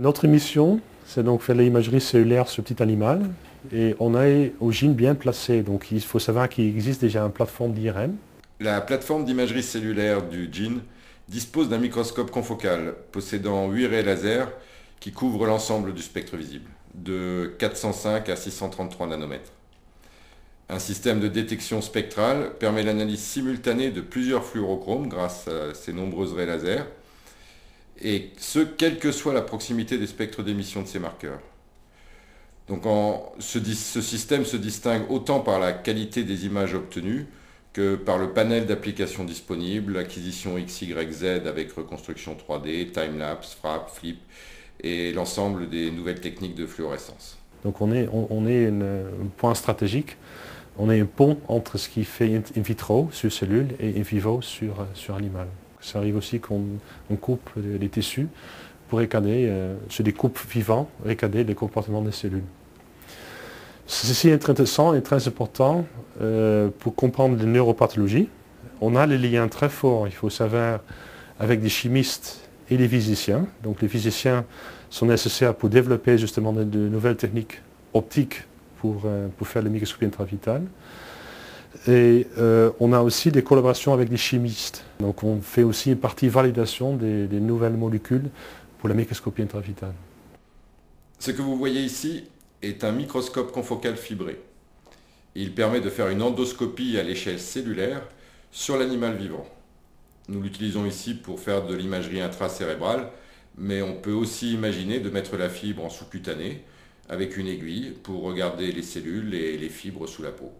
Notre mission, c'est donc faire l'imagerie cellulaire sur petit animal. Et on est au GIN bien placé. Donc il faut savoir qu'il existe déjà une plateforme d'IRM. La plateforme d'imagerie cellulaire du GIN dispose d'un microscope confocal possédant 8 raies laser qui couvrent l'ensemble du spectre visible, de 405 à 633 nanomètres. Un système de détection spectrale permet l'analyse simultanée de plusieurs fluorochromes grâce à ces nombreuses raies laser, et ce, quelle que soit la proximité des spectres d'émission de ces marqueurs. Donc ce système se distingue autant par la qualité des images obtenues que par le panel d'applications disponibles, acquisition XYZ avec reconstruction 3D, timelapse, frappe, flip et l'ensemble des nouvelles techniques de fluorescence. Donc on est un point stratégique, on est un pont entre ce qui fait in vitro sur cellule et in vivo sur animal. Ça arrive aussi qu'on coupe les tissus pour regarder, sur des coupes vivantes, regarder les comportements des cellules. Ceci est très intéressant et très important pour comprendre les neuropathologies. On a les liens très forts, il faut savoir, avec des chimistes et des physiciens. Donc les physiciens sont nécessaires pour développer justement de nouvelles techniques optiques pour faire la microscopie intravitale. Et on a aussi des collaborations avec des chimistes. Donc on fait aussi une partie validation des nouvelles molécules pour la microscopie intravitale. Ce que vous voyez ici est un microscope confocal fibré. Il permet de faire une endoscopie à l'échelle cellulaire sur l'animal vivant. Nous l'utilisons ici pour faire de l'imagerie intracérébrale, mais on peut aussi imaginer de mettre la fibre en sous-cutanée avec une aiguille pour regarder les cellules et les fibres sous la peau.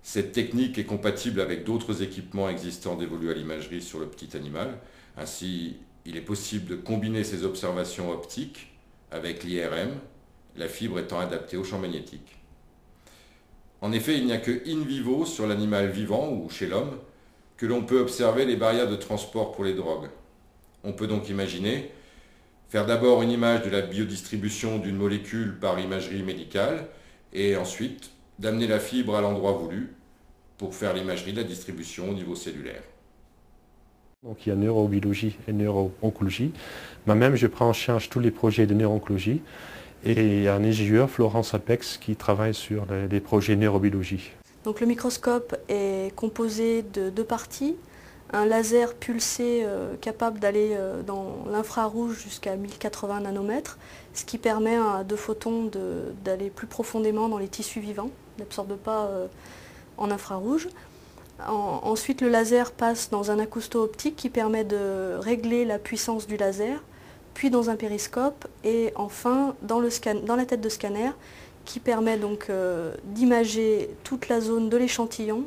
Cette technique est compatible avec d'autres équipements existants dévolus à l'imagerie sur le petit animal. Ainsi, il est possible de combiner ces observations optiques avec l'IRM, la fibre étant adaptée au champ magnétique. En effet, il n'y a que in vivo sur l'animal vivant ou chez l'homme que l'on peut observer les barrières de transport pour les drogues. On peut donc imaginer faire d'abord une image de la biodistribution d'une molécule par imagerie médicale et ensuite d'amener la fibre à l'endroit voulu pour faire l'imagerie de la distribution au niveau cellulaire. Donc il y a neurobiologie et neuro-oncologie. Moi-même, je prends en charge tous les projets de neuro-oncologie. Et il y a un ingénieur, Florence Apex, qui travaille sur les projets neurobiologie. Donc le microscope est composé de deux parties. Un laser pulsé capable d'aller dans l'infrarouge jusqu'à 1080 nanomètres, ce qui permet à deux photons d'aller plus profondément dans les tissus vivants, n'absorbe pas en infrarouge. Ensuite, le laser passe dans un acousto-optique qui permet de régler la puissance du laser, puis dans un périscope et enfin dans la tête de scanner qui permet donc d'imager toute la zone de l'échantillon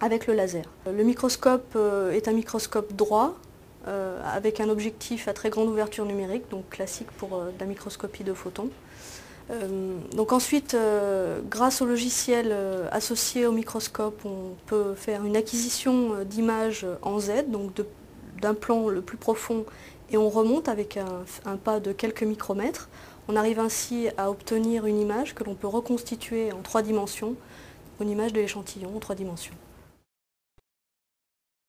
avec le laser. Le microscope est un microscope droit avec un objectif à très grande ouverture numérique, donc classique pour la microscopie de photons. Donc ensuite, grâce au logiciel associé au microscope, on peut faire une acquisition d'images en Z, donc d'un plan le plus profond, et on remonte avec un pas de quelques micromètres. On arrive ainsi à obtenir une image que l'on peut reconstituer en 3 dimensions, une image de l'échantillon en 3 dimensions.